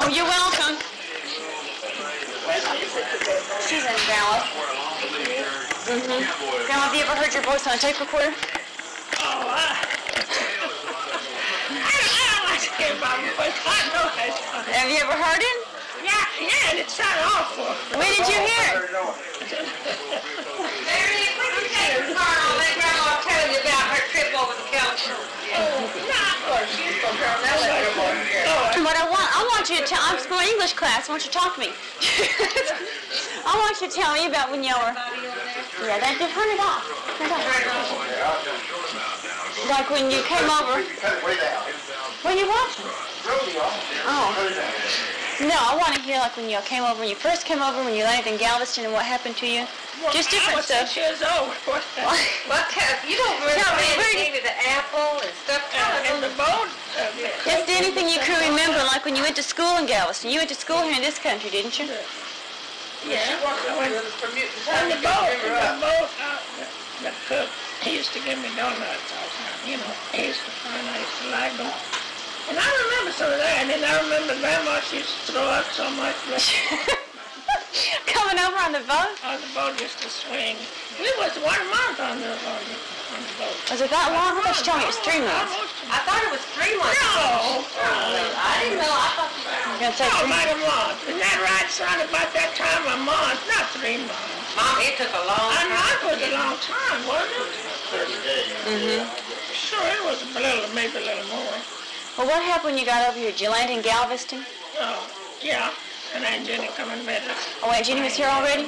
You're welcome. She's in Dallas. Grandma, have you ever heard your voice on a tape recorder? Oh, I don't like to hear my voice. I know I saw it. Have you ever heard it? Yeah, and it sounded awful. When did you hear it? Let Grandma tell you about her trip over the couch. What I want you to tell, I'm going to English class, I want you to talk to me. I want you to tell me about when you were, yeah, that did, turn it off. Turn it off. Like when you came over, what are you watching? Oh. No, I want to hear like when you came over, when you first came over, when you landed in Galveston and what happened to you. Well, just different stuff. I was 6 years old. You don't remember anything to the apple and stuff? And the boat. Just anything you could remember, like when you went to school in Galveston. You went to school here in this country, didn't you? Yeah. And the boat, the cook, he used to give me donuts all the time. You know, I used to like them. And I remember some of that, and then I remember Grandma, she used to throw up so much. Coming over on the boat? On the boat used to swing. It was 1 month on the boat. Was it that long? I thought you told me it was 3 months. I thought it was 3 months. No. I didn't know. I thought you were going to say about a month. Isn't that right, son? About that time, a month, not 3 months. Mom, it took a long time. A month was a long time, wasn't it? 30 days. Sure, it was maybe a little more. Well, what happened when you got over here? Did you land in Galveston? Oh, yeah. And Aunt Jenny come and met us. Oh, Aunt Jenny was here already?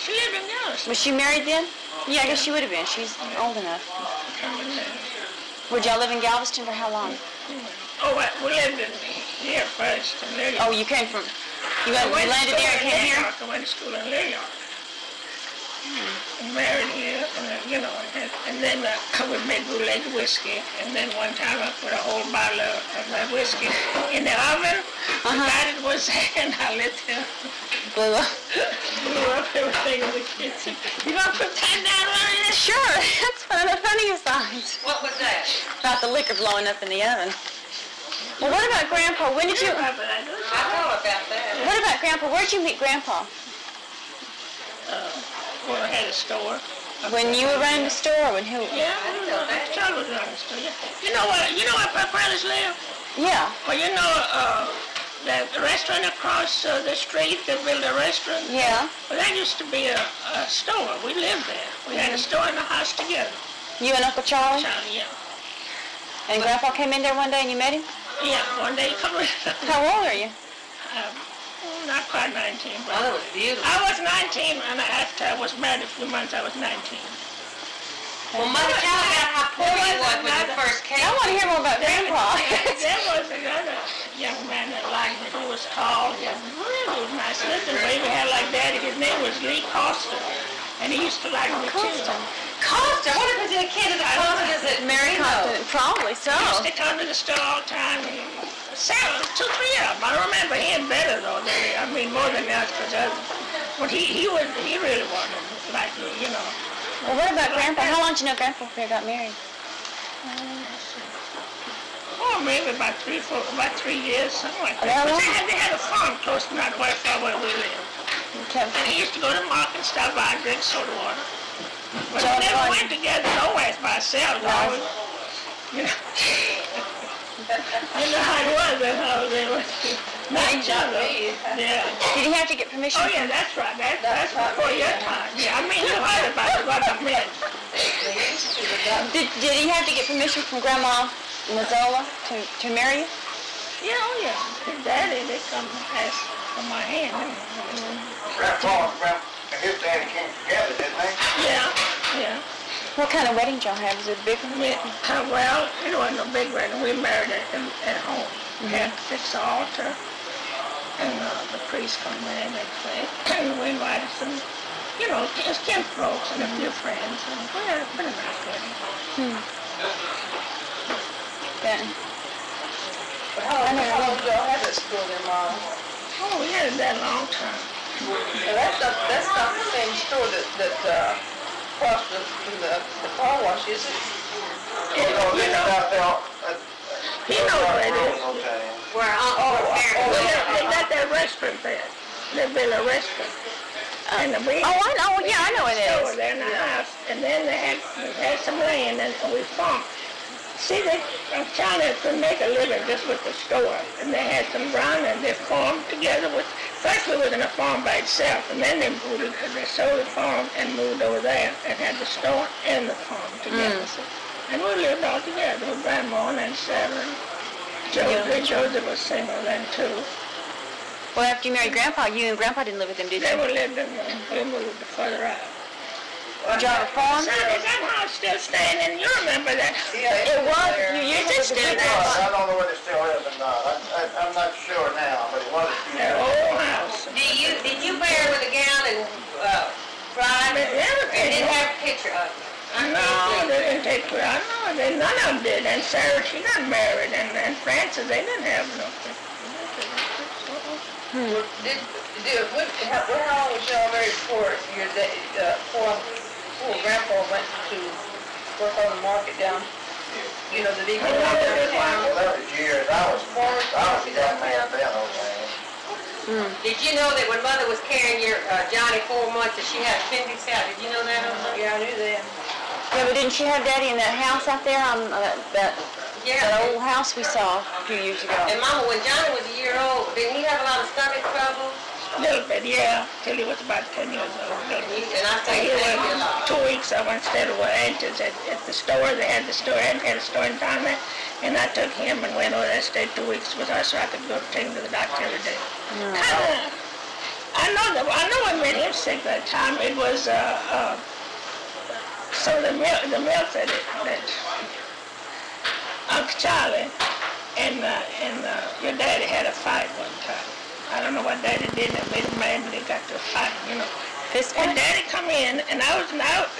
She lived in Galveston. Was she married then? Yeah, I guess she would have been. She's old enough. Would y'all live in Galveston for how long? Oh, we lived in here first. In Little York. Oh, you came from, you landed there and came here? I went to school in Little York. And married here, and then we made bootleg whiskey, and then one time I put a whole bottle of that whiskey in the oven, forgot it was there, and I let them Blew up. blew up everything in the kitchen. You want to put that down on it? Sure, that's one of the funniest songs. What was that? About the liquor blowing up in the oven. Well, what about Grandpa? When did you... I thought about that. What about Grandpa? Where did you meet Grandpa? Well, I had a store. When you were running the store? When who? Yeah, Charlie was running the store. Yeah. You know where my brothers live? Yeah. Well, the restaurant across the street, they built a restaurant. Yeah. Well, that used to be a store. We lived there. We had a store and a house together. You and Uncle Charlie? Charlie, yeah. And Grandpa came in there one day and you met him? Yeah, one day he come in. How old are you? Not quite 19. But Oh, that was beautiful. I was 19, and after I was married a few months, I was 19. Well, Mother, tell me about how poor you was when you first came. I want to hear more about Grandpa. There was another young man that liked me who was tall. He was really nice. Little baby had like Daddy. His name was Lee Costa, and he used to like me too. Costa? What if it's a kid at Costa? Is it Mary? Probably so. He used to come to the store all the time. Several, 2, 3 of them. I remember him better though. I mean, more than that, because but he really wanted like me, Well, what about Grandpa? How long did you know Grandpa before you got married? Oh, maybe about 3 years, something like that. But they had a farm close to not quite far where we lived. Okay. And he used to go to the market and stop by and drink soda water. But we never went together nowhere by ourselves. Always, You know how it was, that's how they were. Not each other. Yeah. Did he have to get permission? Oh, yeah, that's right. That's before your time. Yeah, I mean, you heard about what I meant. Did he have to get permission from Grandma Mazzola to marry you? Yeah, oh, yeah. His daddy, they come ask for my hand. Grandpa and his daddy came together, didn't they? Yeah. What kind of wedding did y'all have? Was it a big one? Well, it wasn't a big wedding. We married at home. We had to fix the altar, and the priest come in and pray. And we invited some, his kin folks and a few friends. And we had a pretty nice wedding. Yeah. But how long did y'all have this school there, Mom? Oh, we had it that long time. Well, that's not the same store that across the car wash, is it? You know where it is. Where Uncle a restaurant there. They built a restaurant. And we Oh, I know. Yeah, I know it store is. there in the house, and then they had some land, and we farmed. See, China couldn't make a living just with the store, and they had some ground, and they farmed together with. First, we were in a farm by itself, and then they sold the farm and moved over there and had the store and the farm together. So, and we lived all together with Grandma and Sarah. And Joseph was single then too. Well, after you married Grandpa, you and Grandpa didn't live with him, did you? They were lived in. We moved further out. Did you have a farm? So is that house still standing? You remember that? Yeah, It was. Is it still there? I don't know whether it still is or not. I'm not sure now, but it was a few Their years old house. Did you wear with a gown and bride? They didn't have a picture of it. No, they didn't take her. I know, none of them did. And Sarah, she got married, and Francis, they didn't have no picture. How long was y'all married before Grandpa went to work on the market down, the big one downtown? 11 years. I was a young man then, okay. Did you know that when Mother was carrying your Johnny 4 months that she had appendix out? Did you know that? Yeah, I knew that. Yeah, but didn't she have Daddy in that house out there on that old house we saw a few years ago? And Mama, when Johnny was a year old, didn't he have a lot of stomach trouble? A little bit, yeah, till he was about 10 years old. And I think He went 2 weeks. I went stayed with aunties at the store. They had the store, and had a store in town there. And I took him and went over there, stayed 2 weeks with us, so I could go take him to the doctor every day. I know I made him sick that time. It was so the milk that Uncle Charlie and your daddy had a fight one time. I don't know what Daddy did that made him mad, but they got to a fight, Fist fight? And Daddy come in, and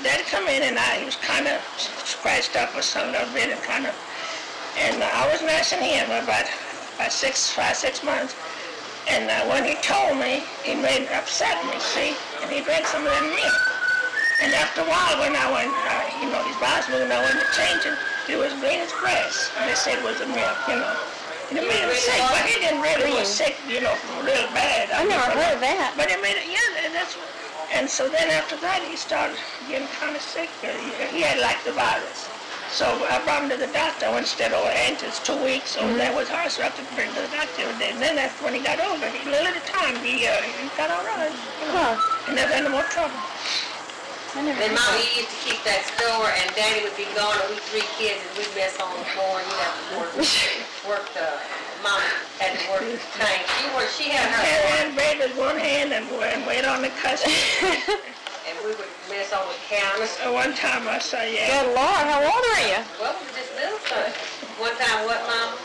Daddy come in, and he was kind of scratched up or something a little bit, and I was nursing him about 5-6 months. And when he told me, he made upset me, see, and he drank some of that milk. And after a while, when I went, his bowels moved, and I went to change him, it was green as grass. And they said it was the milk, And it made him sick, but he didn't really was sick, real bad. I never heard of that. But it made it, that's what. And so then after that, he started getting kind of sick. He had like the virus. So I brought him to the doctor. I went instead of aunties 2 weeks. So that was hard, so I had to bring him to the doctor every day. And then after when he got older, a little at a time, he got all right. He never had no more trouble. Then Mama used to keep that store, and Daddy would be gone, and we 3 kids, and we'd mess on the floor, and you'd have to work Mama had to work the tank. She had her Carry on bed with one hand and wait on the customer. and we would mess on the counters. One time I saw Good Lord, how old are you? Well, we were just little things. One time, what, Mama?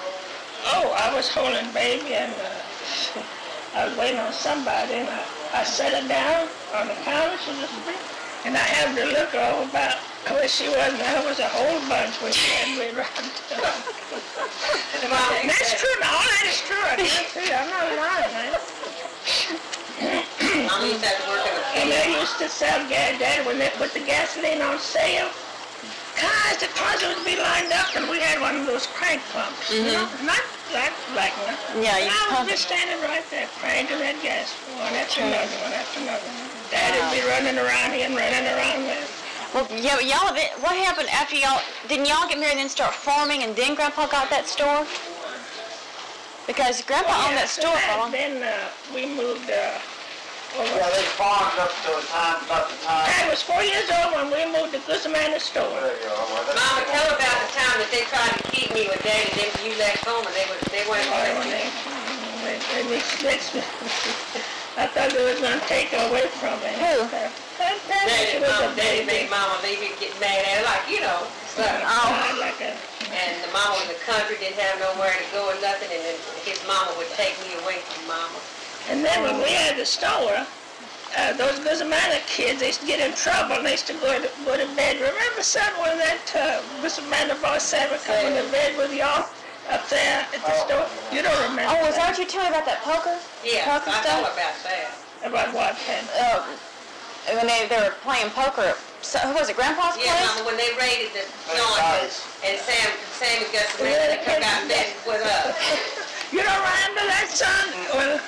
Oh, I was holding baby, and I was waiting on somebody, and I set her down on the counter, and I happened to look over about where she was, and there was a whole bunch where she had me around. That's true, now all that is true, I can't see, I'm not lying, man. Mama used to have to work in the And they used to sell gas, Daddy, when they put the gasoline on sale, the cars would be lined up, and we had one of those crank pumps, not that black one. Yeah, you I was just standing right there, cranking that gas, one after another, one after another. Daddy'd be running around here and running around there. Well, yeah, what happened after didn't y'all get married and then start farming, and then Grandpa got that store? Because Grandpa owned that store for a long time. Then we moved over. Yeah, they farmed up to about the time. I was 4 years old when we moved to Guzman's store. There you go. Well, Mama, tell about the time that they tried to keep me with Daddy, then you left home, and they weren't I thought they was going to take her away from me. Who? Daddy made Mama leave me, get mad at her, And the mama in the country didn't have nowhere to go or nothing, and then his mama would take me away from Mama. And then when we had the store, those Guzman kids, they used to get in trouble, and they used to go to bed. Remember, son, when that Guzman boss said would come in the bed with y'all up there at the store? You don't remember Oh, was that what you told me about that poker? Yeah, Poker I stuff? know about that. About what, Pen? When they were playing poker. So, who was it, Grandpa's place? Yeah, Mama, when they raided the joint, and Sammy got some money, they took out and did with us. You don't remember that, son? Well,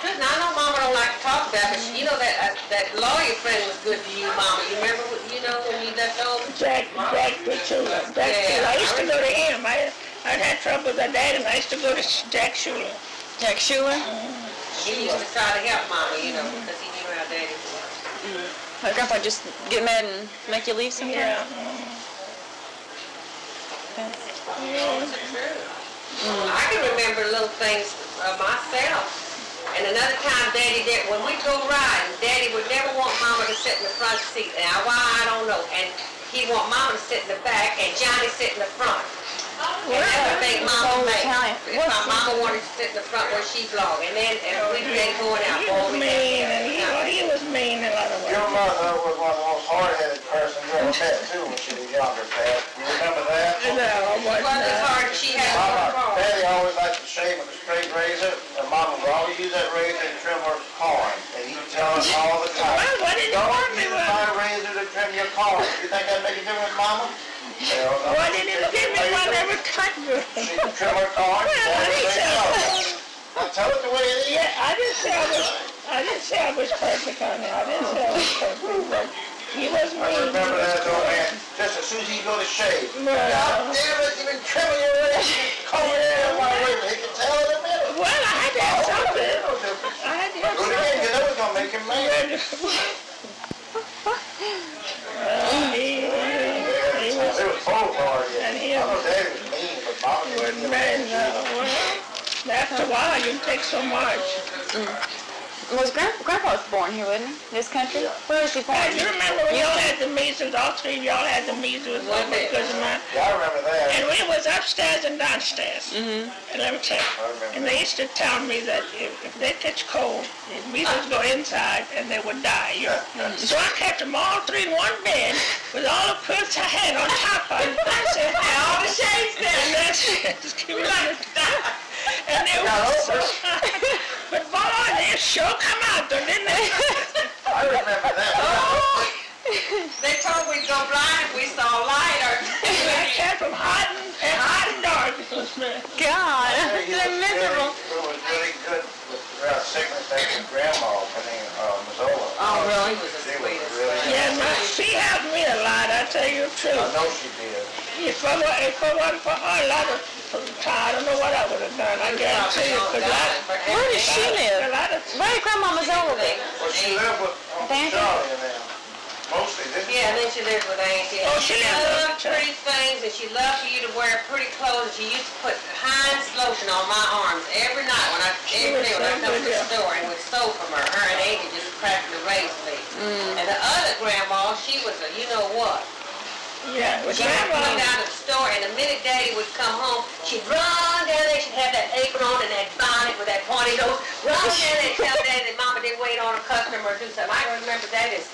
truth, now I know Mama don't like to talk about it, but you know that lawyer friend was good to you, Mama. You remember, when you left home? Jack Schuler. I used to go to him. I had trouble with my dad, and I used to go to Jack Schuler. Jack Schuler? He used to try to help Mama, because he knew how Daddy was. My grandpa just get mad and make you leave sometimes? Yeah. I can remember little things myself. And another time, Daddy did, when we go riding, Daddy would never want Mama to sit in the front seat. Now, why, I don't know. And he'd want Mama to sit in the back and Johnny sit in the front. And that's the thing Mama made. If my Mama wanted to sit in the front where she belonged. And then we'd been going out. He was mean, and he was mean in a lot of ways. Your mother was one of the most hard-headed persons you ever met, too, when she was younger, Pat. You remember that? No, She wasn't as hard as she had Mama, Daddy always liked to shave with a straight razor, and Mama would always use that razor to trim her corn. And he'd tell us all the time, Well, what did you want me use with? my razor to trim your corn. You think that'd make a difference, Mama? Hell no. Why didn't you give me one every cut? She can trim her corn. Now tell it the way it is. Yeah, I didn't say I was perfect, honey. I didn't say I was perfect, but he was I mean. remember that though, man. Just as soon as he go to shave. Well, God damn it, you've been trimming your razor. Combing it in my razor. He can tell in a minute. well, I had to have something. I had to have Do it again, you know it's gonna make him mad. He It was both hard, yeah. And he I know Daddy was mean, but Mama was was man. After a while, you take so much. Grandpa was born here, wasn't he? This country? Where was he born? You remember when y'all had the measles? All three of y'all had the measles because of mine. Yeah, I remember that. And we was upstairs and downstairs. And let me tell you. And they used to tell me that if they catch cold, the measles go inside and they would die. So I kept them all three in one bed with all the pills I had on top of it. I said, and all the shades there. And that's it. And they were so but boy, they sure come out though, didn't they? I remember that. They told we'd go blind if we saw light or I kept them hot and dark. God, they're miserable. It was really good with sickness back with Grandma, Mazzola. Oh, really? She was really Yeah, she helped me a lot, I tell you the truth. I know she did. If it wasn't for her, a lot of time, I don't know what I would have done. I guarantee you, because Where does she live? Where did Grandma Mazzola live? Well, she lived with Charlie and them. Mostly, didn't she? Yeah, and then she lived with Auntie. Oh, she lived with loved pretty things, and she loved for you to wear pretty clothes. She used to put Heinz lotion on my arms every night when I come to the store and would sew from her. Her and Auntie just cracked the race me. And the other grandma, she was a you know what. Yeah, She'd come down to the store, and the minute Daddy would come home, she'd run down there. She'd have that apron on and that bonnet with that pointy nose. Run down there and tell Daddy that Mama didn't wait on a customer or do something. I can remember that as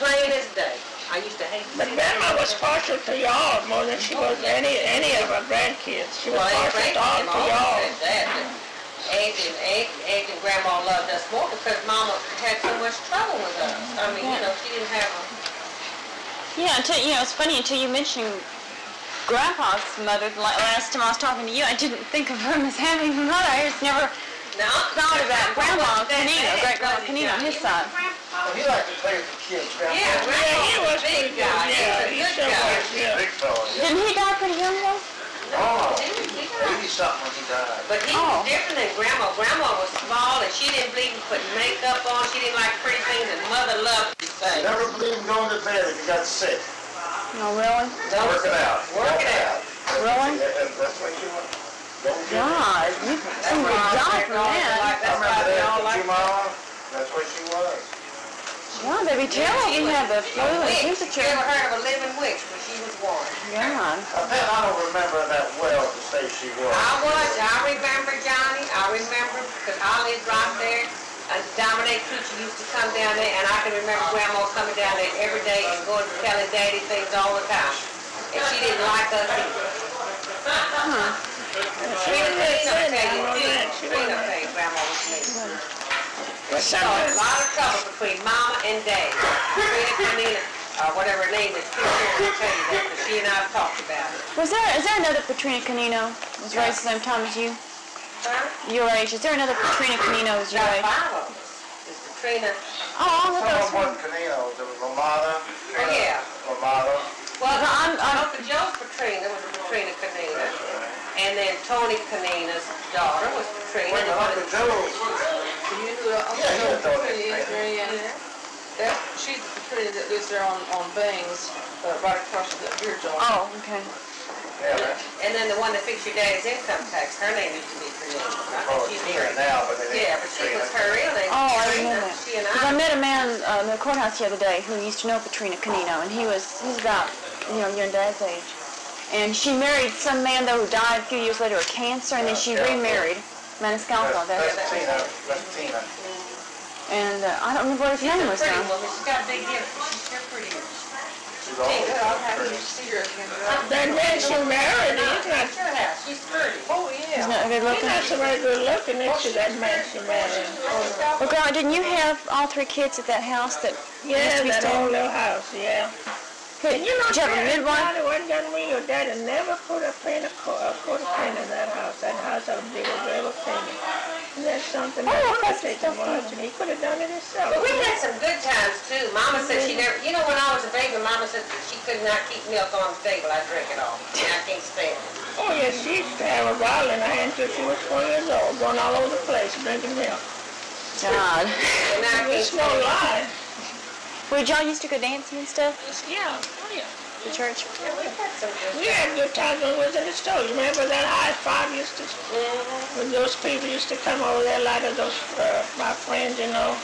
plain as day. I used to hate to But see that. Grandma was partial to y'all more than she was any of our grandkids. She was partial to all to y'all. Auntie and Grandma loved us more because Mama had so much trouble with us. I mean, she didn't have a... Yeah, it's funny until you mentioned Grandpa's mother. Like last time I was talking to you, I didn't think of him as having a mother. I just never thought about Grandma Canino, Great-Grandma Canino on his side. Well, he liked to play with the kids, Grandpa. Yeah, He was big pretty guy. good. Yeah, he sure was. Yeah. Big fella, yeah. Didn't he die pretty young though? Oh, 80-something when he died. But he was different than Grandma. Grandma was small and she didn't believe in putting makeup on. She didn't like pretty things, and Mother loved these things. Never believed in going to bed if you got sick. Oh, really? Work it out. Work it out. Really? That's what you want. God, you seem to die from that. I remember that with your mom. That's what she was. Yeah, baby, tell we had the flu and temperature. You ever heard of a living witch when she was born? God. I bet I don't remember that well to say she was. I remember Johnny. I remember because I lived right there. Dominic Coochie used to come down there, and I can remember Grandma coming down there every day and going to telling Daddy things all the time. And she didn't like us either. Trina paid Grandma was me. So a lot of trouble between Mama and Daddy. Trina, whatever her name is, she's here to tell you that, because she and I have talked about it. Is there another Katrina Canino was raised the same time as you? Huh? Your age. Is there another Katrina Caninos your Got age? 5 of us. It's Katrina. Oh, I Some thought of those them were. wasn't caninos. There was Romana, Yeah. Romana. Well, I'm- Uncle Joe's Katrina was a Katrina Canina. And then Tony Canina's daughter was Katrina. Wait, The one Uncle that- Joe's. You know Uncle Yeah, he Joe was doing Katrina it. is Mary Ann there? She's the Katrina that lives there on Bangs, right across the beer joint. Oh, okay. Yeah, that's And then the one that fixed your daddy's income tax, her name used to be Canina. I oh, think she's here married. now, but they Yeah, but she was her real name. Oh, I Katrina. remember that. She and Because I I. met a man in the courthouse the other day who used to know Katrina Canino, and he's about, your Dad's age. And she married some man, though, who died a few years later of cancer, and then she remarried. Maniscalco, that's that's Tina. That's Tina. And I don't remember what his She's name a was pretty now. woman. She's got big hips. She's still pretty. She's always I'll have pretty. you see her again. That man she married, he's not, At your house. She's pretty. Oh, He's yeah. not good he's looking. not so very good looking, is she, that man she married? Well, Grandma, didn't you have all 3 kids at that house that used Yeah, to be that staying? old little house, yeah. And you know, Did you have a Daddy, midwife? Daddy wasn't gonna me, your daddy never put a penny, a quarter penny in that house. That house ought to be a real penny. And that's something that would have taken much, and he could have done it himself. But we've had some good times too. Mama said she never, when I was a baby, Mama said that she could not keep milk on the table. I drink it all. And I can't stand it. Oh, yes, she used to have a bottle in her hand until she was 4 years old, going all over the place drinking milk. God. And I can't It's no stand it. lie. Well, y'all used to go dancing and stuff Yeah, oh yeah. at the church? Yeah, we've had some good We had good times when we was in the store. You remember that high five used to, when those people used to come over there, a lot of those, my friends, You That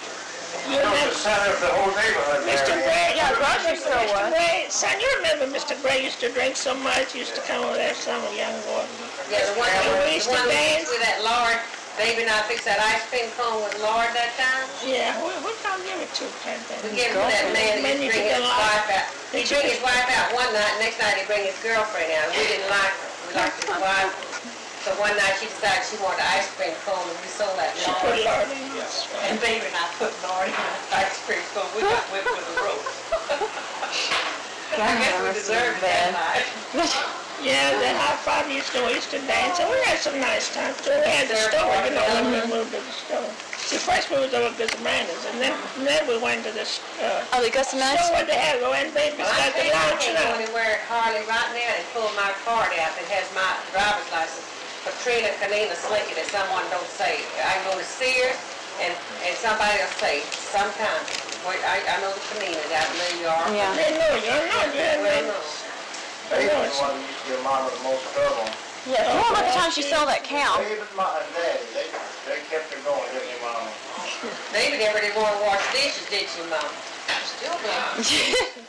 was remember the center of the whole neighborhood. Mr. Mary Ann. Gray? Yeah, grocery store Mr. was. Gray, son, you remember Mr. Gray used to drink so much, used to come over there, some young boy. Yeah, the one we used to dance. with that lard, baby and I fixed that ice cream cone with lard that time. Yeah, we can't give it to him. We gave it to that man that used to bring his wife out. He'd bring his wife out one night, next night he'd bring his girlfriend out. We didn't like her. We liked his wife. So one night she decided she wanted an ice cream cone and we sold that She put lard. lard in, yes. And baby and I put lard in the ice cream cone. We got whipped with a rope. I guess we deserved that night. Yeah, that high five we used to dance, and we had some nice times too. We had the store, when we moved to the store. See, first we was over at Guzman's, and then we went to this, Oh, the Gus store where they had Luann Babies Well, I got the think I lunch can't go now. anywhere at Harley right now and pull my card out that has my driver's license. Katrina Canina Slinky that someone don't say. I can go to Sears and somebody will say, sometimes, I know the Caninas out in New York. Yeah. They know you, Well, no. David was the one who used to give Mama the most trouble. Yeah, tell about the time she sold that cow. David and Daddy, they kept her going, didn't you, Mama? David never did want to wash dishes, did you, Mom? Still doing.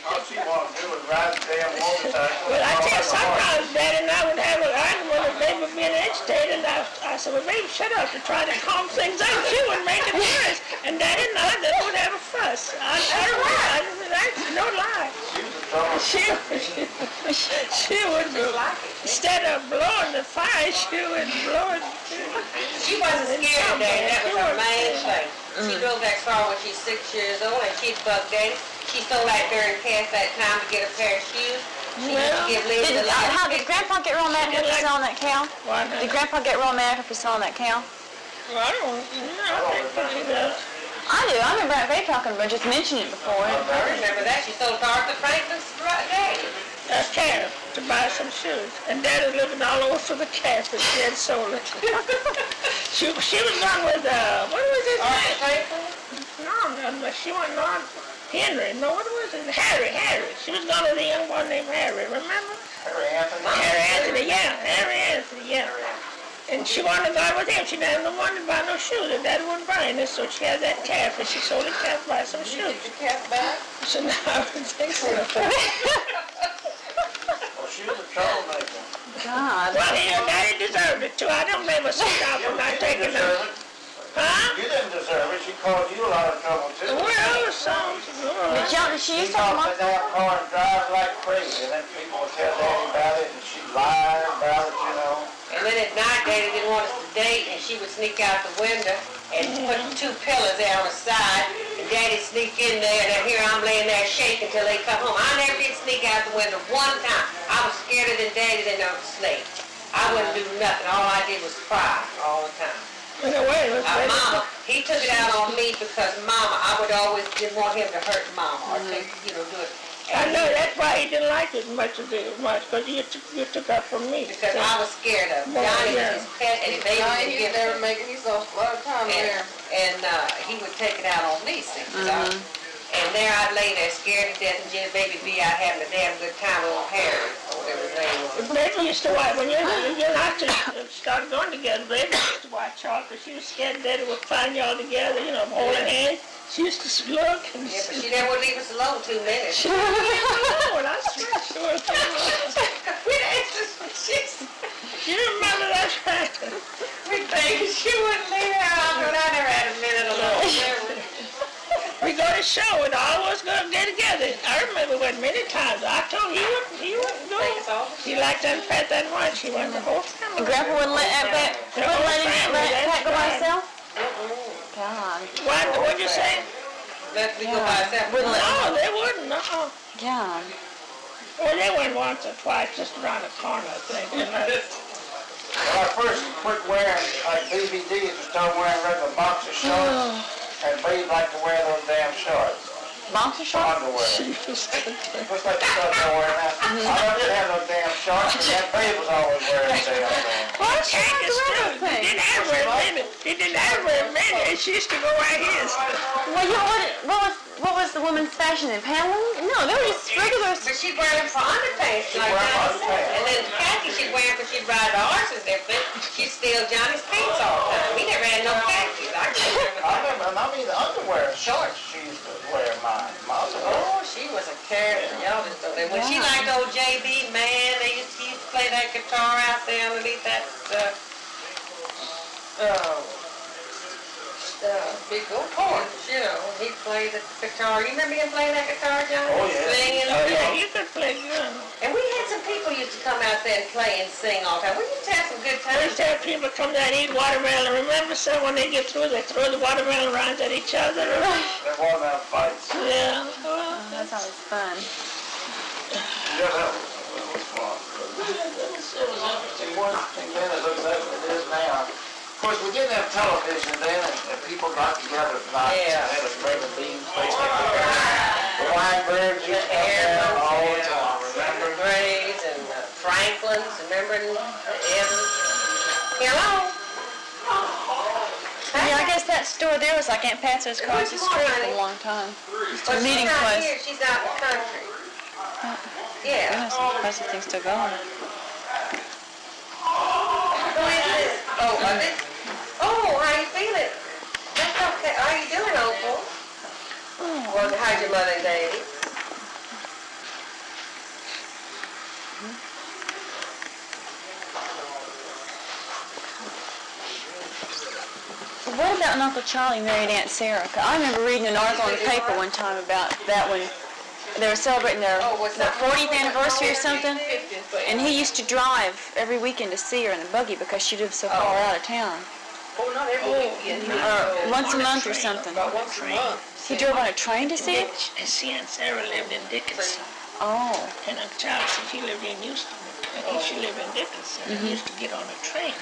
All she wanted to do was ride the damn motorcycle. Well, I tell you, sometimes Daddy and I would have an argument with baby being agitated, and I said, well, baby, shut up, to try to calm things out. She would make it worse. And Daddy and I, they would have a fuss. No lie. She was the trouble. She would, instead of blowing the fire, she would blow it. She wasn't scared of Daddy, that was her main thing. She drove that car when she was 6 years old and she'd bug Daddy. She stole that dirty pants that time to get a pair of shoes. She used to give Liz the light. How did Grandpa get real mad after selling that cow? What? Did Grandpa get real mad after selling that cow? Well, I don't think he does. I do. I remember Aunt Faye talking about just mentioning it before. I remember that. She sold Arthur Franklin's Daddy. A calf to buy some shoes. And Daddy was looking all over for the calf that she had sold it. she was gone with, what was his Arthur name? Franklin? No, she wasn't on Henry. No, what was it? Harry. She was gone with a young boy named Harry, remember? Harry Anthony. Harry Anthony, yeah. And she wanted to go with him. She didn't want to buy no shoes. Her daddy wouldn't buy any, so she had that calf, and she sold the calf to buy some shoes. Did your cat back? So now I would think so. Well, she was a troublemaker. God. Well, your daddy deserved it, too. I don't blame her sometimes for not You taking didn't them. deserve it. Huh? You didn't deserve it. She caused you a lot of trouble, too. Well, She used She to come hopped in that car and drive like crazy, and then people would tell Daddy about it, and she'd lie about it, you know. And then at night, Daddy didn't want us to date, and she would sneak out the window and put 2 pillows there on the side, and Daddy sneak in there, and then here I'm laying there shaking till they come home. I never did sneak out the window one time. I was scared of than Daddy than a snake. I I wouldn't do nothing. All I did was cry all the time. In a way, it was Mama, he took it out on me because Mama, I would always didn't want him to hurt Mama or take, do it. I know, that's why he didn't like it much, because you took up from me. Because I was scared of him. Johnny was his pet, and he never making me so a lot of time there. And he would take it out on me, see. And there I lay there scared to death, and Jim Baby B out having a damn good time with old Harry, or whatever his name was. Baby used to watch, when you and I started going together, Baby used to watch y'all, because she was scared Daddy would find y'all together, holding hands. She used to look and yeah, but she never would leave us alone 2 minutes. Well, I swear she was. You remember that time? She wouldn't leave her out, but I never had a minute alone. We go to show and all of us going to get together. I remember what many times I told him he wouldn't go. He liked to unpack that one. She went the whole time. And Grandpa wouldn't let Pat go by herself? God. What'd you say? Let me go by herself. No, they wouldn't. No. God. Well, they went once or twice, just around the corner, I think. When I first quit wearing, like BBD, to start wearing regular boxer shorts, and Babe liked to wear those damn shorts. Boxer shorts? Underwear. Looks like the stuff they're wearing now. I didn't have no damn shorts, but that Babe was always wearing the damn thing. What? They didn't have very many. They didn't have very many. She used to go right here. Well, what was the woman's fashion in Pamela? No, they were just regular. But she'd wear them for underpants, like Johnny said. And then khaki she'd wear them because she'd ride the horses and everything. She'd steal Johnny's pants all the time. We never had no khakis. I mean the underwear shorts she used to wear mine. Oh, she was a character. Y'all just know that. When she liked old JB, man, he used to play that guitar out there underneath that big old porch, he played the guitar. You remember him playing that guitar, John? Oh, yeah. Singing. Oh, yeah, you could play good. And we had some people used to come out there and play and sing all the time. We used to have some good We times. used to have people come down and eat watermelon. Remember, son, when they get through, they throw the watermelon rounds at each other. There watermelon fights. Yeah. That's always fun. Yeah, that was fun. It was interesting one thing then as it is now. Of course, we didn't have television then, and people got together at night and had a regular beans. The Weinbergs used to come down all the time. Remember Grays and Franklin's, remember Evans? Hello? Yeah, I guess that store there was like Aunt Patsy's across the street for a long time. It's a meeting place. Here, she's out in the country. Yeah. Goodness, I'm surprised the thing's still going. Who is this? Oh, how you feeling? That's okay. How you doing, Opal? Well, how's your mother and daddy? What about when Uncle Charlie married Aunt Sarah? 'Cause I remember reading an article in the paper one time about that when they were celebrating their 40th anniversary or something, and he used to drive every weekend to see her in a buggy because she lived so far out of town. Oh, not every weekend. Once a month or something. About once a month. He drove on a train to see it? And she and Sarah lived in Dickinson. Oh. And Uncle Charlie, he lived in Houston. And she lived in Dickinson. He used to get on a train.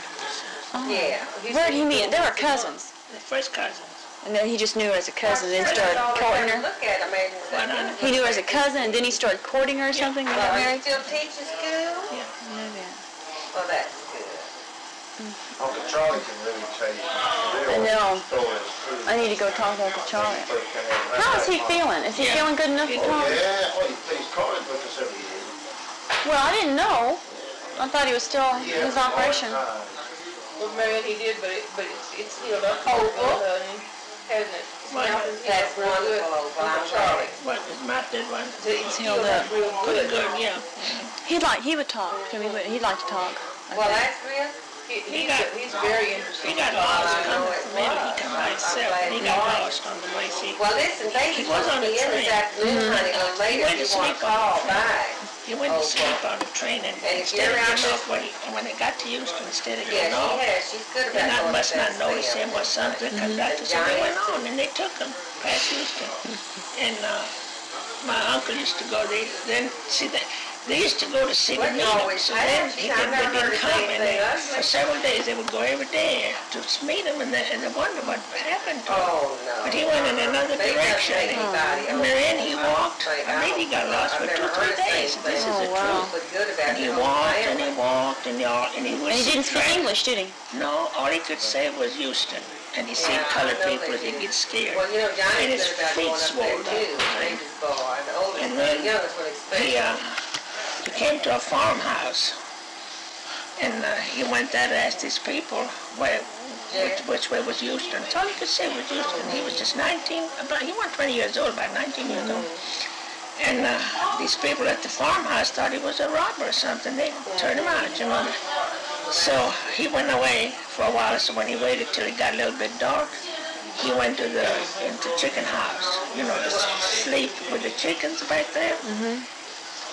Oh. Yeah. Where did he meet? They were cousins. The first cousins. And then he just knew her as a cousin, then started courting her. Look at him, He knew her as a cousin, and then he started courting her or something. They got He married. still teaches school? Yeah. Well, that's good. Uncle Charlie can really tell you know. stories. I need to go talk to Uncle Charlie. How is he feeling? Is he feeling good enough to talk? Yeah, well, he's calling with us every year. Well, I didn't know. I thought he was still in his operation. Well, maybe he did, but it's healed up. Hasn't it? That's wonderful, Opal. I'm sorry. What, his mouth did one? It's healed up. real Good, good. yeah. He would talk to me. He'd like to talk. Well, that's real. He's very interesting. He got lost coming from Italy. He come by himself, and he got lost on the way. See, Well, listen, they He was on the in train. this afternoon, honey, go later went if to you want sleep to on call the train. back. he went to sleep on the train, and And if instead you're of out getting this- off, when they got to Houston, instead of Yeah, getting off, she has. She's good they about going must to not that notice sale. him or something, because Dr. said they went on, and they took him past Houston. And my uncle used to go. They used to go to city meetings. So then they didn't come, and for several days they would go every day to meet him, and they wonder what happened to him. Oh, no. But he went in another direction. And then he walked. Maybe he got lost for 2 or 3 days. This is the truth. And he walked and he walked and he was. And he didn't speak English, did he? No, all he could say was Houston. And he seen colored people, he'd get scared. Well, you know, And Johnny's his good about feet going up swelled there, too. up. Baby's boy. The oldest, And the then youngest one expects. He came to a farmhouse, and he went there to ask these people which way was Houston. That's all he could say was Houston. He was just 19, he wasn't 20 years old, about 19 years old. And these people at the farmhouse thought he was a robber or something. They turned him out, you know. So he went away for a while. So when he waited till it got a little bit dark, he went to the chicken house, you know, to sleep with the chickens back there.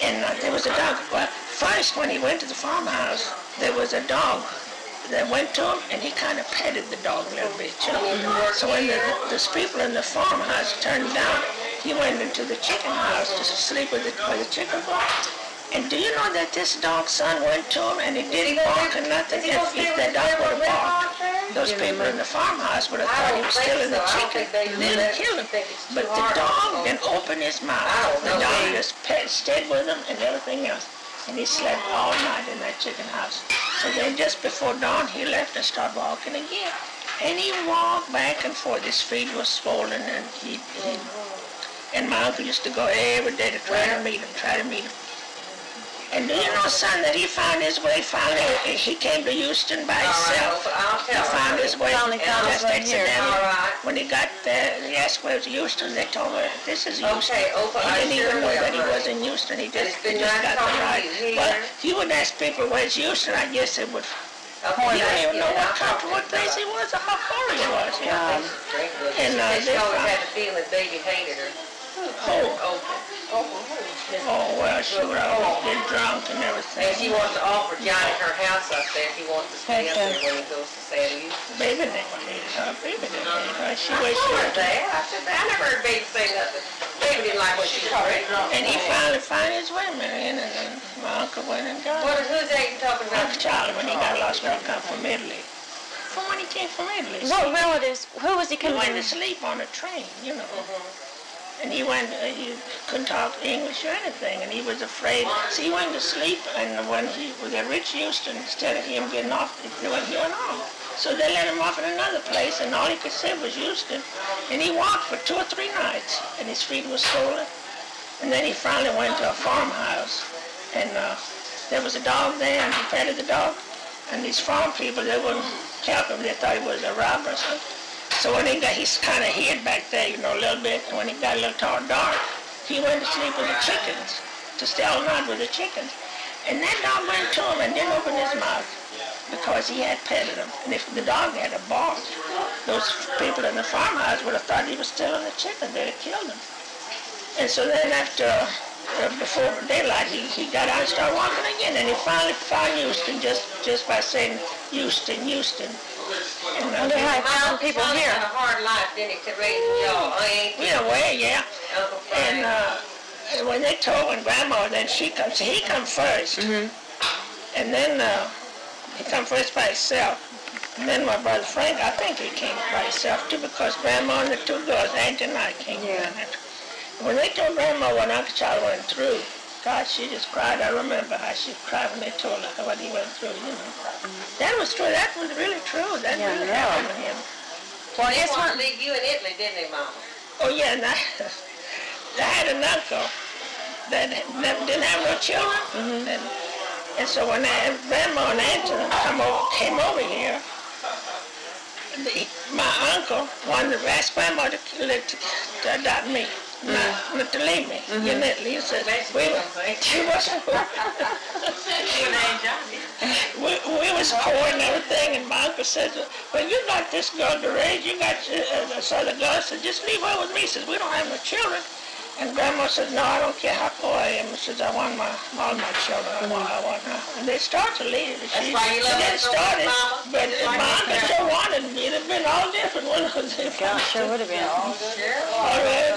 And there was a dog. Well, first when he went to the farmhouse, there was a dog that went to him, and he kind of petted the dog a little bit, you know. So when those people in the farmhouse turned down, he went into the chicken house to sleep with the chicken boy. And do you know that this dog's son went to him and he didn't bark or nothing? If that dog would have barked, those people in the farmhouse would have thought he was stealing the chicken. They'd have killed him. But the dog didn't open his mouth. The dog just stayed with him and everything else. And he slept all night in that chicken house. So then just before dawn, he left and started walking again. And he walked back and forth. His feet were swollen, and and my uncle used to go every day to try to meet him. And do you know, son, that he found his way, finally, he came to Houston by himself. He found his way, just accidentally. When he got there, he asked where was Houston, they told him, this is Houston. He didn't even know that he was in Houston, he just got the ride. Well, if you would ask people where's Houston, I guess it would, you don't even know what country, what place he was, or how far he was. And she always had the feeling that baby hated her. Oh, well, she would always get drunk and everything. And she wants to offer Johnny her house up there if he wants to stay up there when he goes to San Houston. Baby didn't hate her. Baby didn't hate her. She was I never heard baby say nothing. Baby didn't like what she was doing. And he finally found his way, Marion, and then my uncle went and got him. Who's that you talking about? Uncle Charlie, when he got lost, come from Italy. From when he came from Italy. What relatives? Who was he He coming went to from? sleep on a train, you know. And he couldn't talk English or anything, and he was afraid. So he went to sleep, and when he was at Rich Houston, instead of him getting off, he went off. So they let him off in another place, and all he could say was Houston. And he walked for 2 or 3 nights, and his feet were swollen. And then he finally went to a farmhouse, and there was a dog there, and he petted the dog. And these farm people, they wouldn't help him. They thought he was a robber or something. So when he's kind of hid back there, you know, a little bit, and when he got a little dark, he went to sleep with the chickens, to stay all night with the chickens. And that dog went to him and didn't open his mouth because he had petted him. And if the dog had barked, those people in the farmhouse would have thought he was stealing the chicken. They'd have killed him. And so then after, before daylight, he got out and started walking again. And he finally found Houston just by saying, Houston, Houston. And I wonder how he found people here. Had a hard life, didn't he, to raise y'all? In a way, yeah. And when Grandma, then he come first. And then he come first by himself. And then my brother Frank, I think he came by himself too, because Grandma and the 2 girls, Aunt and I, came in. When they told Grandma what Uncle Charlie went through, God, she just cried. I remember how she cried when they told her what he went through, you know. That was true. That was really true. That really happened to him. Well, they wanted to leave you in Italy, didn't they, Mama? Oh, yeah. And I had an uncle that didn't have no children. And so when Grandma and Aunt came over here, my uncle wanted to ask Grandma to adopt me. Not to leave me. You know, he said, we was poor and everything, and my uncle said, well, you got this girl to raise, you got this other girl, said, just leave her with me. He says, we don't have no children. And Grandma said, no, I don't care how poor I am. She says, I want all my children. I want her. And they started to leave. That's why you love her so much, Mama? But my uncle sure wanted me. It'd have been all different. God, sure would have been. All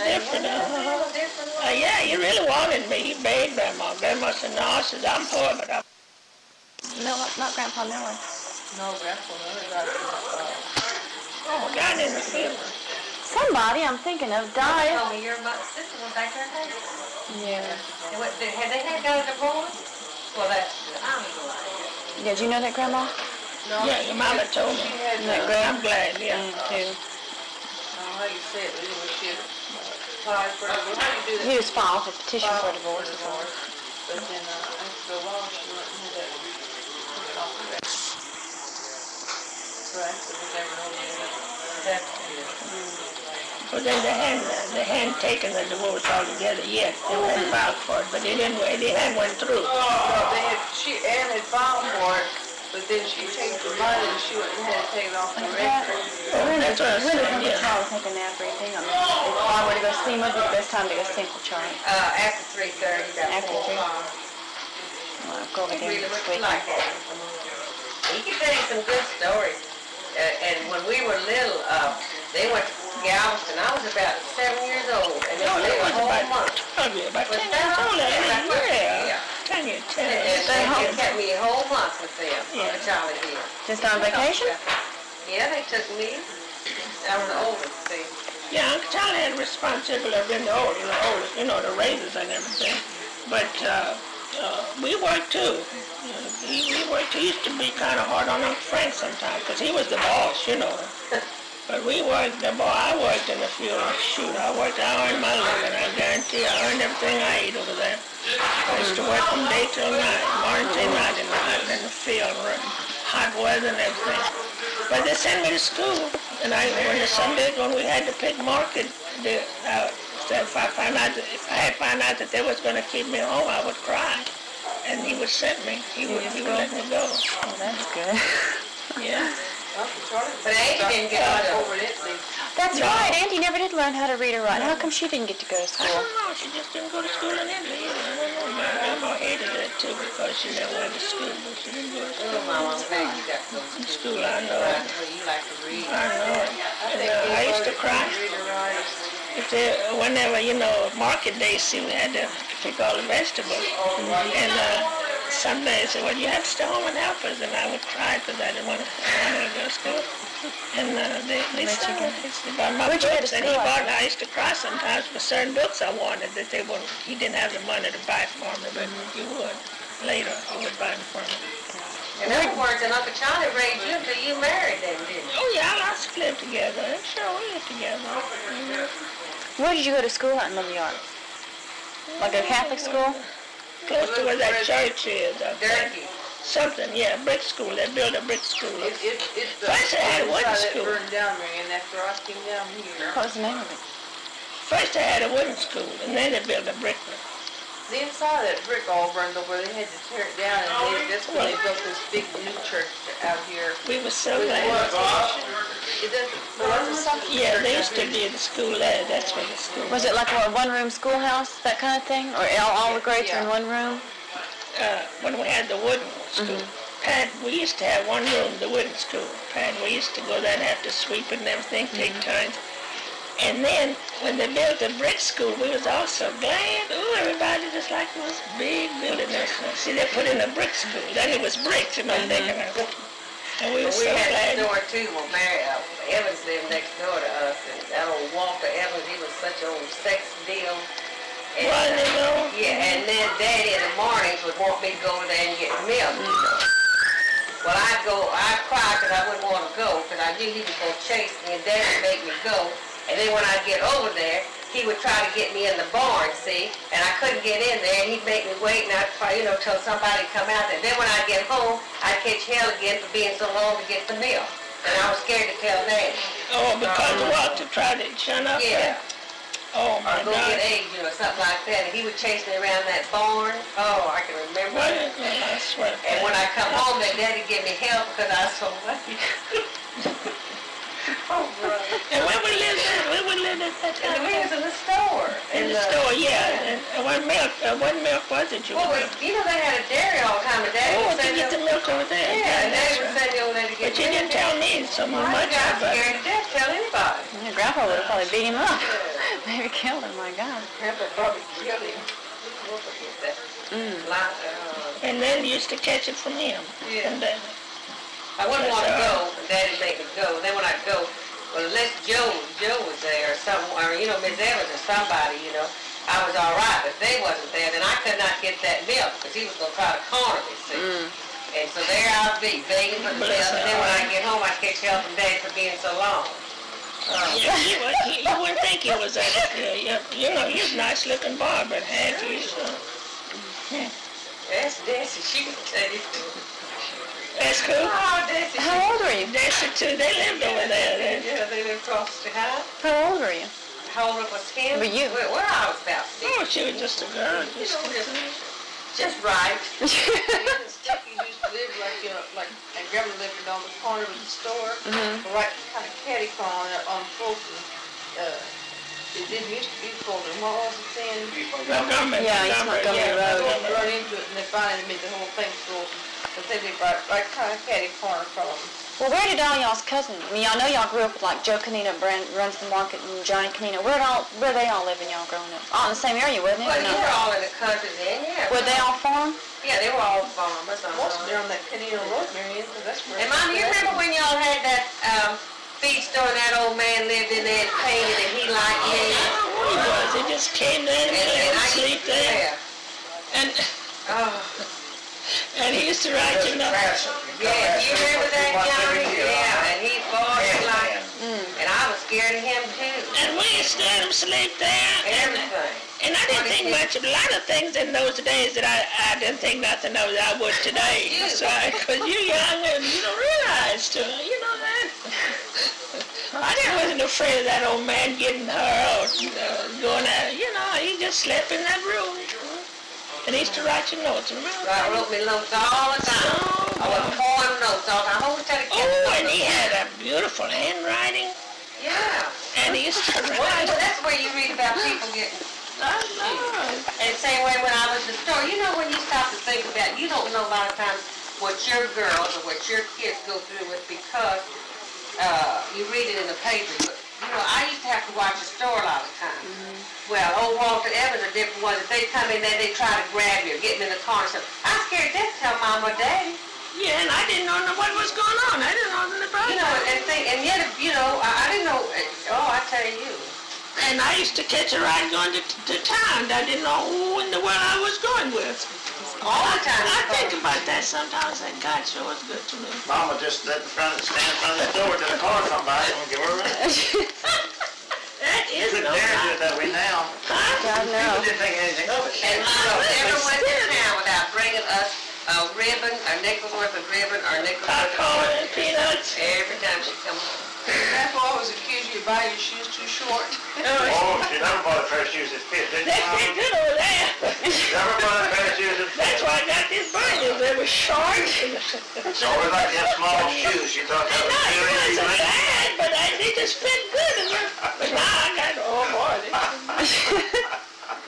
different. Yeah, he really wanted me. He begged Grandma. Grandma said, no, I said, I'm poor, but I'm... No, not Grandpa Miller. No, Grandpa Miller got Oh, down in the field. Somebody I'm thinking of died. Told me your sister was back there. Yeah. Had they had got a divorce? Well, that's I'm glad. Did you know that, Grandma? No, Yeah, your mama told me. she had, Isn't that great? I'm glad, yeah. Too. I don't know how you say it, but anyway, she had applied for a divorce. How do you do that? He was filed for petition for divorce. But then after a while, she went and had that. Right, so we never know that. But then they hadn't taken the divorce altogether yet. They hadn't filed for it, but they hadn't went through. Well, Ann had filed for it, but then she changed her mind and she went and had it taken off the record. Oh, that's what I was Really saying, think yeah. Charlie take a nap or anything. I mean, if I were to go see him, would be the best time to go see him for Charlie. After 3:30, that's After 3? Well, I'll go over He there really this looks weekend. like that. He can tell you some good stories. And when we were little, they went to Galveston. I was about 7 years old, and they No, stayed that a was whole about month. 10 years old, I think. Yeah. 10 years, 10 And years. they kept me a whole month with them, Yeah. Charlie did. Just on vacation? Yeah, they took me. I was the oldest, see. Yeah, Uncle Charlie had responsibility of being the oldest, the raisers and everything. But we worked too. He worked. He used to be kind of hard on Uncle Frank sometimes, because he was the boss, But we worked, I worked in the field. Shoot, I earned my living. I guarantee I earned everything I ate over there. I used to work from day till night, morning till night in the field, hot weather and everything. But they sent me to school, and when the Sundays when we had to pick market, if I had found out that they was going to keep me home, I would cry. And he would send me. He would let me go. Oh, that's good. Yeah. But Amy didn't get over it. That's No. right. Auntie never did learn how to read or write. How come she didn't get to go to I school? don't know. She just didn't go to school in Italy either. I don't know. My grandma hated that too because she never went to school, but she didn't go to school. Oh, Mama, I'm glad you got to go In to school, I know. You like to read. I know. And I used to cry. Whenever, market days, see, we had to pick all the vegetables. And some days they said, well, you have to stay home and help us. And I would cry because I didn't want to go to school. And they said, about my books, and I used to cry sometimes for certain books I wanted that he didn't have the money to buy for me, but he would. Later, he would buy them for me. In other words, and Uncle Charlie raised you until you married them, didn't you? Oh, yeah, lots of lived together. Sure, we lived together. Where did you go to school out in New York? Like a Catholic school? Close to where that church is. Dirty. Something, yeah, brick school. They built a brick school. First they had a wooden school. Burned down, Marion, after I came down here. What was the name of it? First they had a wooden school, and then they built a brick one. The inside of that brick all burned over. They had to tear it down, and that's when they built this big new church out here. We were so glad. Yeah, they used to be at the school there. That's where the school Was it like a one-room schoolhouse, that kind of thing? Or all the grades were in one room? When we had the wooden school. Pat, we used to have one room, the wooden school. Pat, we used to go there and have to sweep it and everything, take turns. And then, when they built the brick school, we was also glad. Oh, everybody just like it was big building there. See, they put in a brick school. Then it was bricks, thinking of it. And we were so had glad. next door too. Well, Mary Evans lived next door to us, and that old Walter Evans, he was such an old sex deal. And, yeah, and then Daddy in the mornings would want me to go over there and get milk. Well, I'd cry because I wouldn't want to go because I knew he was going to chase me, and Daddy would make me go. And then when I'd get over there, he would try to get me in the barn, see, and I couldn't get in there, and he'd make me wait, and I'd try, till somebody come out there. Then when I'd get home, I'd catch hell again for being so long to get the milk. And I was scared to tell Daddy. Oh, because Walter tried to shut up Yeah. there? Oh, my Or go God. get eggs, or something like that, and he would chase me around that barn. Oh, I can remember What it. is it? I swear. And when I come home, then Daddy give me help because I was so lucky. Oh, brother. And where we lived at? Where we lived at that time? We was in the store. In the store, yeah. And what milk was it you Well, were? they had a dairy all the time, and Daddy Oh, would to send get me. the milk over there. Yeah, and Daddy that's would right. send me over there to get But you didn't tell me so I much got about it. scared to death, tell anybody. Your grandpa would have probably beat him up. Maybe killed him, my God. Grandpa probably killed him. And then used to catch it from him. Yeah. And then, I wouldn't want to go, and Daddy'd make me go. Then when I'd go, well, unless Joe was there or some, or Miss Evans or somebody, I was all right. But if they wasn't there, then I could not get that milk because he was going to try to corner me, see. And so there I'd be begging for the milk. And then when I get home, I catch hell from Daddy for being so long. yeah, you wouldn't think he was that. He was a nice looking boy, but had his. That's Desi. She can tell you. That's cool. Oh, Desi. How old were you? That's it too. They lived over there. Yeah, they live across the house. How old were you? How old was him? Were you? Well, I was about 6. Oh, she was just a girl. Just right. Sticky used to live and Grandma lived on the corner of the store, right kind of catty corner on Fulton. It didn't used to be Fulton. What was it then? Montgomery. Yeah, it's Montgomery Road. They run into it and they finally made the whole thing Fulton. But they lived right kind of catty corner from them. Well, where did all y'all's cousins? I mean, y'all know y'all grew up with like Joe Canino runs the market and Johnny Canino. Where they all living y'all growing up? All in the same area, wasn't it? Well, Or no? you were all in the country then, yeah. Were they all farm? Yeah, they were all farmers. Most of them on that Canino Road, Marion, because that's where... And Mom, you remember when y'all had that feed store and that old man lived in there and painted and he liked me? He was. He just came there and I sleep there. And he used to write Yeah, you remember that, Johnny? Yeah, and he fought like, and I was scared of him too. And we used to let him sleep there. Everything. And I didn't think much of a lot of things in those days that I didn't think nothing of that I would today. Because you're young and you don't realize too, that. I wasn't afraid of that old man getting her or going out. He just slept in that room. And he used to write your notes, remember? I wrote me notes all the time. I would poem notes all the time. I always had to keep and he had a beautiful handwriting. Yeah. And he used to Well, write. that's where you read about people getting... I know. And the same way when I was in the store, when you stop to think about it, you don't know a lot of times what your girls or what your kids go through with because you read it in the paper. But, I used to have to watch the store a lot of times. Well, old Walter Evans are different ones. If they come in there, they try to grab you or get me in the corner. So I'm scared to tell Mom or Daddy. Yeah, and I didn't know what was going on. I didn't know nothing about it. And yet, I didn't know, I tell you. And I used to catch a ride going to town. I didn't know who in the world I was going with. All the time. I think about that sometimes. That God sure was good to me. Mama just stand in front of the door till the car come by and give her a ride. That is You no couldn't dare do lie. it that way now. God, no. People didn't think anything of it. And Mom never went to town without bringing us a ribbon, a nickel's worth of ribbon, or a nickel's worth of Popcorn and peanuts. every time she come home. Grandpa always accused you of buying your shoes too short. Oh, she never bought a pair of shoes that fit, didn't They you, fit Mama? good over there. Never bought a pair of shoes that fit. That's why I got these burners. They were short. So we like to have small shoes. You thought that was No, it very easy, wasn't man? bad, but they just fit good. But now I got, oh boy.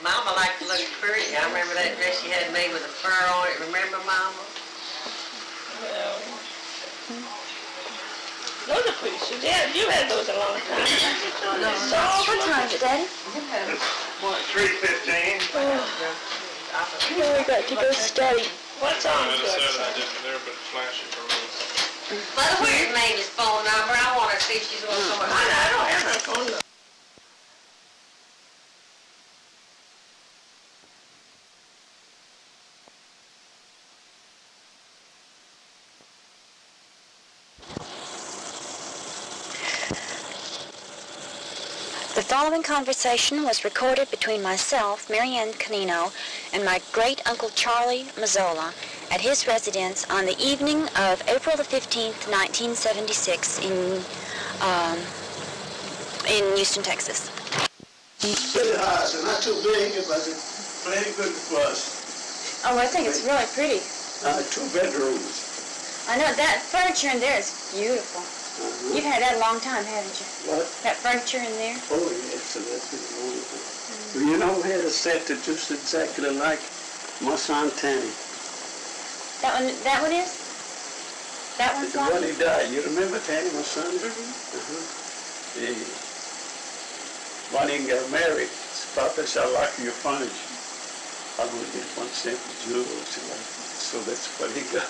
Mama liked to look pretty. I remember that dress she had made with a fur on it. Remember, Mama? Well, those are pretty shoes. Yeah, you had those a long time. What time is it, Daddy? 3:15. No, we got to go study. What's on I good, said I son? didn't there, but flash it for me. Mother, where's Mamie's phone number? I want to see if she's going somewhere. I don't have her phone number. The following conversation was recorded between myself, Mary Ann Canino, and my great-uncle Charlie Mazzola at his residence on the evening of April the 15th, 1976 in Houston, Texas. Pretty high, so not too big, but it's plenty good for us. Oh, I think it's really pretty. 2 bedrooms. I know that furniture in there is beautiful. You've had that a long time, haven't you? What? That furniture in there? Oh, yes, so that's wonderful. Well, you know, we had a set that just exactly like my son Tanny. That one is? That one's like When he died, you remember Tanny, my son? Mm-hmm. Yeah. when he got married, Papa said, I like your furniture. I'm going to get one simple jewel. So that's what he got.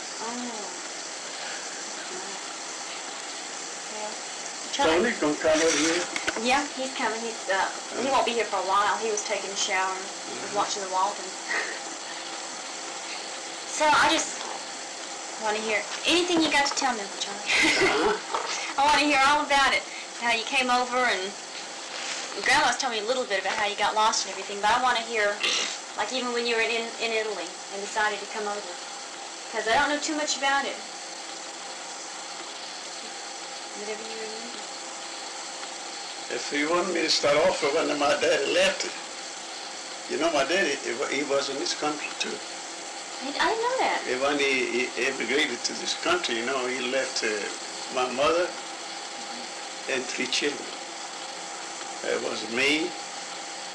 Tony's going to come over here? Yeah, he's coming. He won't be here for a while. He was taking a shower and was watching the Walton. So I just want to hear anything you got to tell me, Charlie. I want to hear all about it. How you came over, and Grandma's told me a little bit about how you got lost and everything, but I want to hear, like even when you were in Italy and decided to come over, because I don't know too much about it. Whatever you remember. If you want me to start off with when my daddy left, you know, my daddy, he was in this country too. I didn't know that. When he immigrated to this country, you know, he left my mother and 3 children. It was me,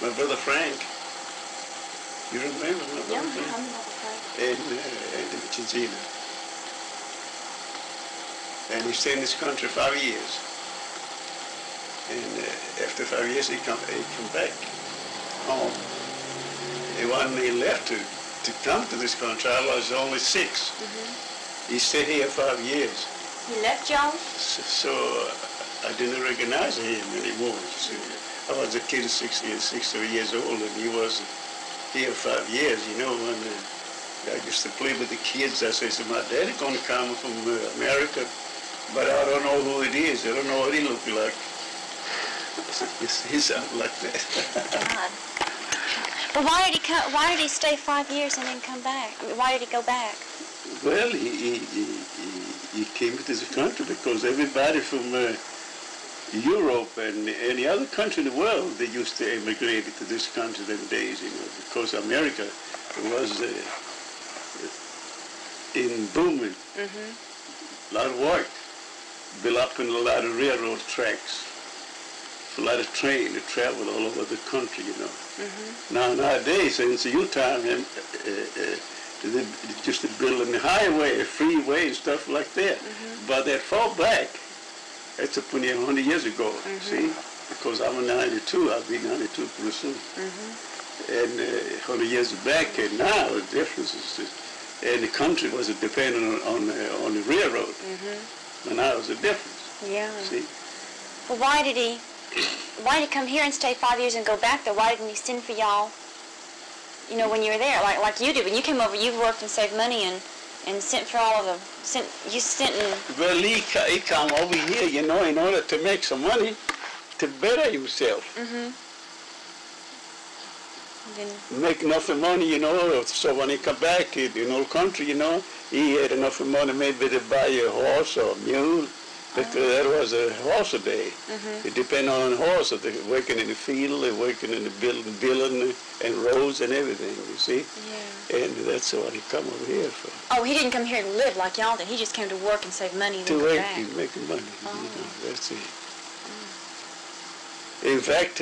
my brother Frank. You remember my brother Frank? I remember Frank. And Chizina. And he stayed in this country 5 years. And after 5 years, he come back home. And when he left to come to this country, I was only 6. He stayed here 5 years. He left y'all? So I didn't recognize him anymore. I was a kid, 6 years old, and he was here 5 years. You know, when I used to play with the kids, I said, my daddy gonna come from America, but I don't know who it is. I don't know what he looked like. He sounded like that. God. But why did he stay 5 years and then come back? I mean, why did he go back? Well, he came to this country because everybody from Europe and any other country in the world, they used to immigrate to this country them days, you know, because America was in booming. A lot of work, built up in a lot of railroad tracks. A lot of train to travel all over the country, you know. Now nowadays, since your time, they just building the highway, freeway, and stuff like that. But that far back, it's 100 years ago. See, because I'm 92, I'll be 92 pretty soon. And 100 years back, and now the difference is, and the country was dependent on the railroad. And now there's a difference. Yeah. See. Well, why did he come here and stay 5 years and go back there? Why didn't he send for y'all, you know, when you were there, like you did? When you came over, you worked and saved money and sent for all of them. You sent and... Well, he come over here, you know, in order to make some money, to better himself. Make enough money, you know, so when he come back in old country, you know, he had enough money maybe to buy a horse or a mule. Because that was a horse a day. It depended on the horse. If they're working in the field, they're working in the building and roads and everything, you see? Yeah. And that's what he come over here for. Oh, he didn't come here to live like y'all did. He just came to work and save money and to then work come back. and make money. You know, that's it. In fact,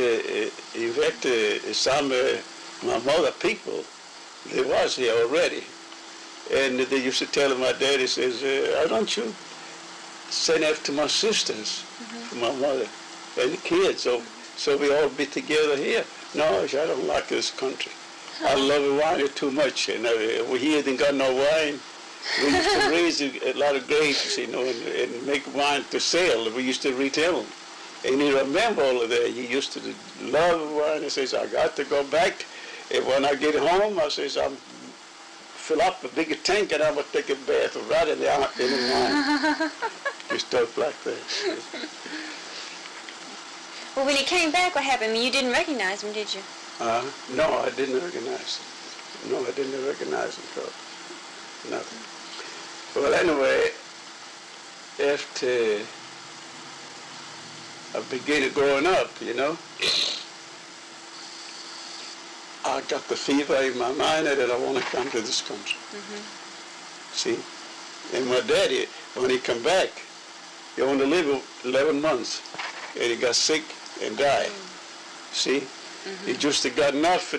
some my mother people, they was here already. And they used to tell my daddy, says, why don't you send it to my sisters, my mother, and the kids, so we all be together here. No, I don't like this country. I love wine too much, and we here didn't got no wine. We used to raise a lot of grapes, you know, and make wine to sell. We used to retail them. And you remember all of that. You used to love wine. He says, I got to go back. And when I get home, I says, I'm fill up a bigger tank and I would take a bath right in the wine. Just stuff like that. Well, when he came back, what happened? I mean, you didn't recognize him, did you? No, I didn't recognize him. No, I didn't recognize him, so nothing. Well, anyway, after I began growing up, you know, I got the fever in my mind that I want to come to this country. See? And my daddy, when he come back, he only lived 11 months, and he got sick and died. See? He just got enough.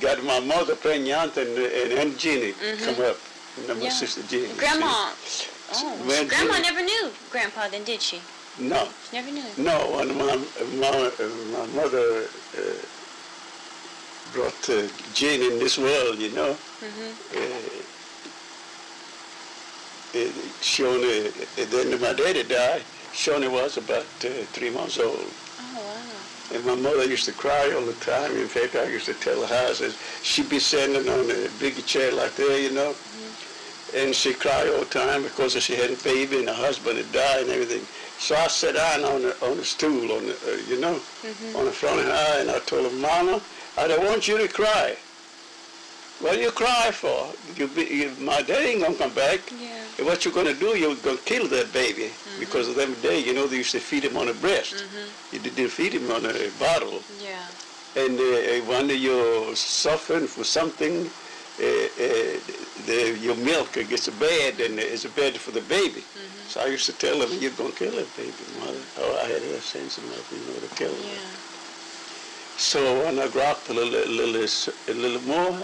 Got my mother pregnant and Aunt Jeannie come up, and my sister Jeannie. Grandma. See? Oh, Grandma never knew Grandpa then, did she? No. Never knew. No, when my mother brought Jane in this world, you know. Shoney, then my daddy died. Shoney was about 3 months old. Oh, wow. And my mother used to cry all the time. In fact, I used to tell her, I said, she'd be sitting on a big chair like that, you know. And she cried all the time because she had a baby and her husband had died and everything. So I sat down on the stool, on the, you know, on the front of her, and I told her, Mama, I don't want you to cry. What do you cry for? My daddy ain't gonna come back. Yeah. And what you're gonna do, you're gonna kill that baby. Because of them day, you know, they used to feed him on a breast. You didn't feed him on a bottle. Yeah. And when you're suffering for something, your milk gets bad, and it's bad for the baby. So I used to tell them, you're going to kill that baby, Mother. Oh, I had a sense enough, you know, to kill her. So when I grew up a little more,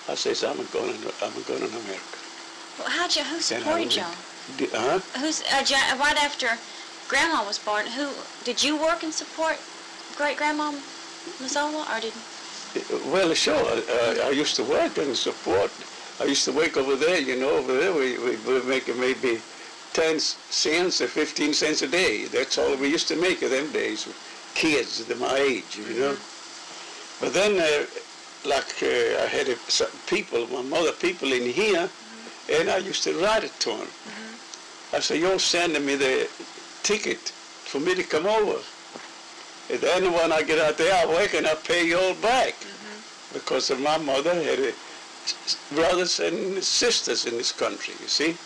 I said, I'm going to America. Well, who supported y'all? Who's right after Grandma was born? Did you work and support great Grandma Mazzola, or did? Well, sure. I used to work and support. I used to work over there. You know, over there we were making maybe 10 cents or 15 cents a day. That's all we used to make in them days. Kids at my age, you know. But then, I had some people, my mother people in here, and I used to write it to them. I said, you're sending me the ticket for me to come over. And then when I get out there, I work and I pay you all back. Because my mother had brothers and sisters in this country, you see.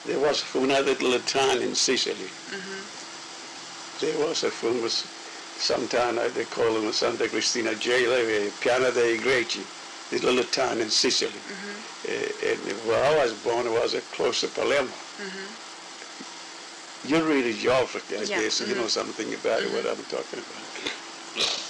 There was another little town in Sicily. There was a famous, sometime they call them Santa Cristina Jail, Piana dei Greci, the little town in Sicily. And where I was born, it was close to Palermo. You read it, Geography, I guess, you know something about it, what I'm talking about.